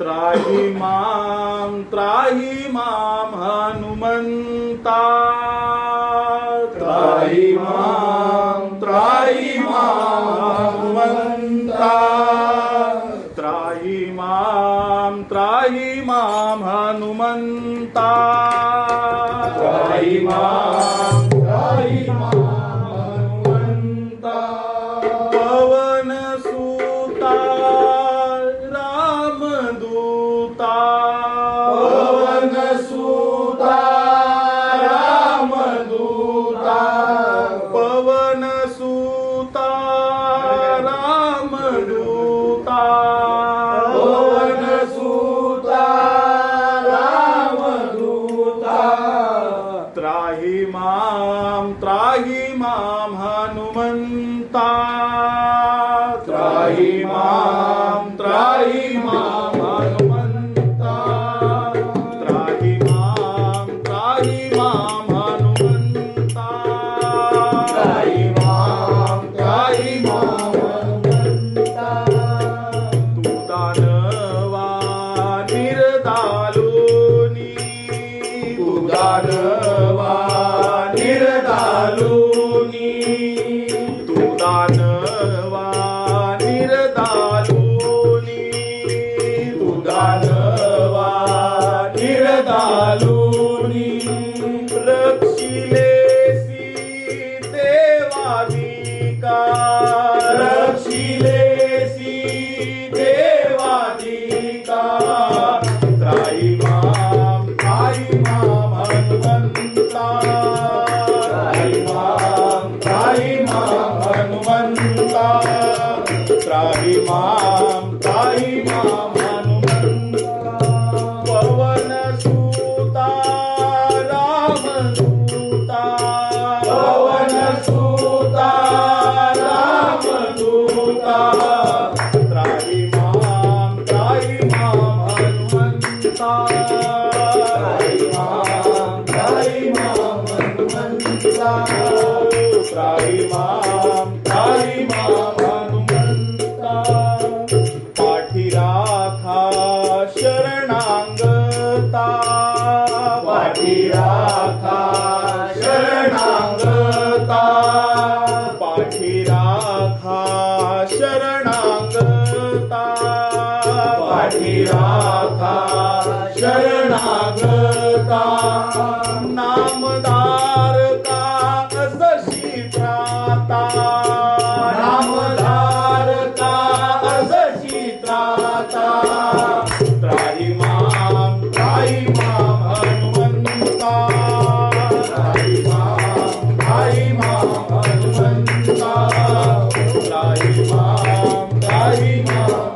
त्राही माम हनुमंता त्राही माम हनुमंता त्राही माम हनुमंता त्राही माम हनुमंता पवन सुता रामदूता पवन सुता रामदूता पवन सुता रामदूता पवन सुता रामदूता त्राही माम हनुमंता त्राही माम हनुमंता त्राही माम हनुमंता त्राही माम हनुमंता तू दानवा निर्दालुनी तू दानवा निर्दालुनी तू दानवा निर्दालुनी तू दानवा निर्दालुनी रक्षिलेसी देवादिका रक्षिलेसी देवादिका त्राही माम हनुमंता त्राही माम हनुमंता त्राही माम हनुमंता पवन सुता रामदूता पवन सुता रामदूता त्राही माम हनुमंता त्राही माम हनुमंता त्राही माम हनुमंता पाठी राखा शरणांगता पाठी राखा शरणांगता पाठी राखा शरणांगता पाठी राखा शरणांगता नामदार का असशी त्राता नामदार का असशी त्राता त्राही माम हनुमंता त्राही माम हनुमंता त्राही माम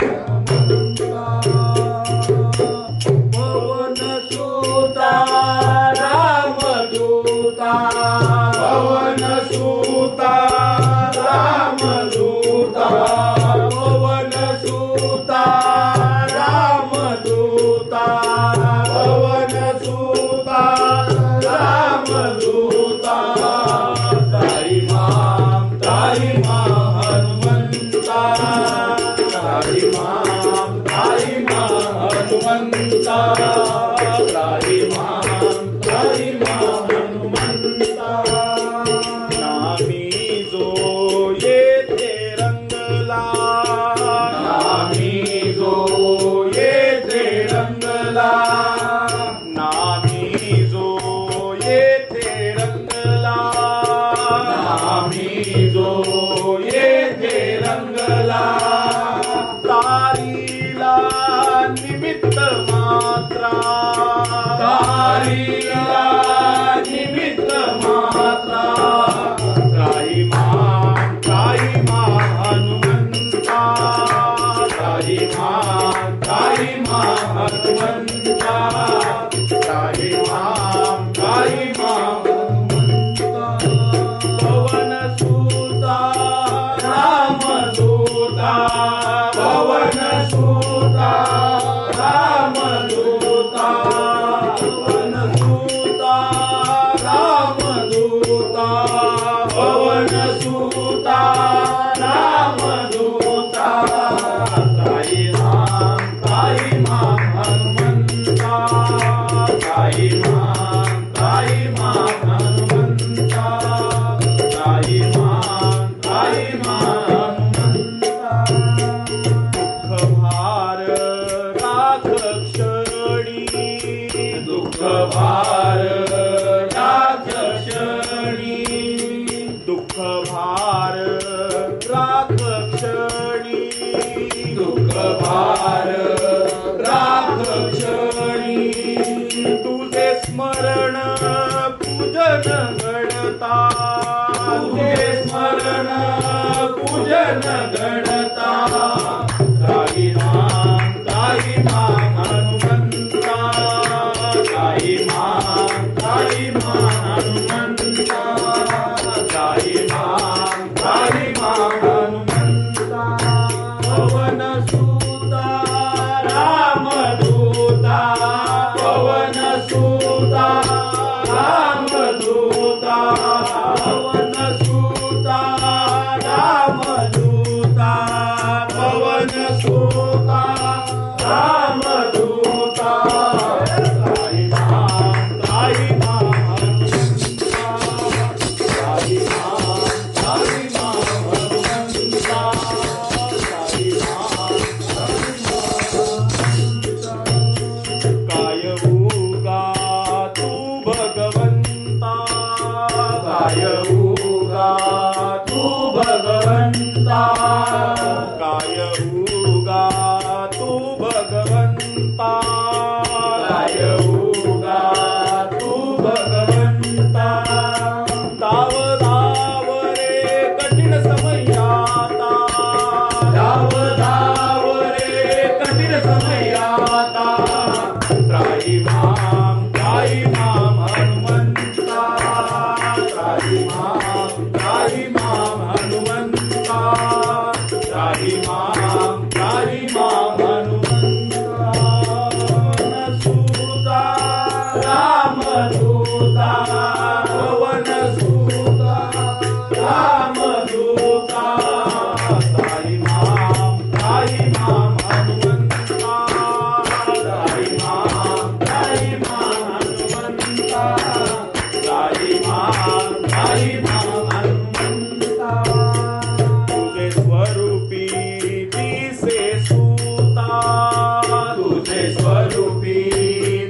पवन सुता रामदूता पवन सुता रामदूता पवन सुता रामदूता पवन सुता रामदूता त्राही माम हनुमंता त्राही माम हनुमंता त्राही माम हनुमंता नामी जो येथे रंगला नामी जो येथे रंगला नामी जो येथे रंगला नामी जो येथे रंगला तारीला निमित्त मात्रा राख क्षणी दुःख भार राख क्षणी दुःख भार राख क्षणी दुःख भार राख क्षणी तुझे स्मरण पूजन गणता तुझे स्मरण पूजन गणता काही माम हनुमंता काही माम हनुमंता काही माम हनुमंता पवन सुता रामदूता पवन सुता रामदूता पवन सुता रामदूता पवन सुता रामदूता काही माम हनुमंता काही माम हनुमंता काही काय उगा तू भगवंता काय उगा तू भगवंता काय उगा तू भगवंता काय उगा तू भगवंता धाव धाव रे कठीण समयाता धाव रे कठीण समयाता त्राही माम हनुमंता त्राही माम हनुमंता त्राही माम हनुमंता सुता रामदूता पवन सुता रामदूता त्राही माम हनुमंता त्राही माम हनुमंता त्राही माम हनुमंता तुझे स्वरूपी दिसे सूता तुझे स्वरूपी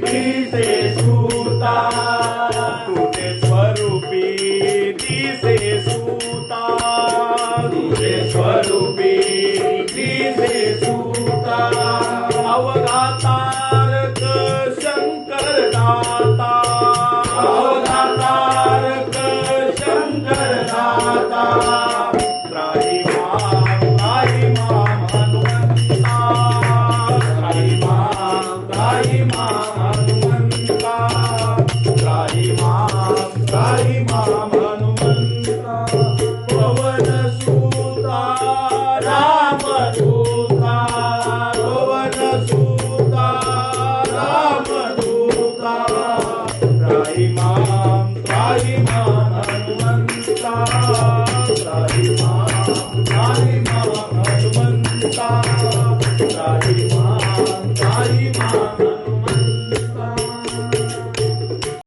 दिसे सूता तुझे स्वरूपी दिसे सूता तुझे स्वरूपी दिसे सूता अवघा तारक शंकर दाता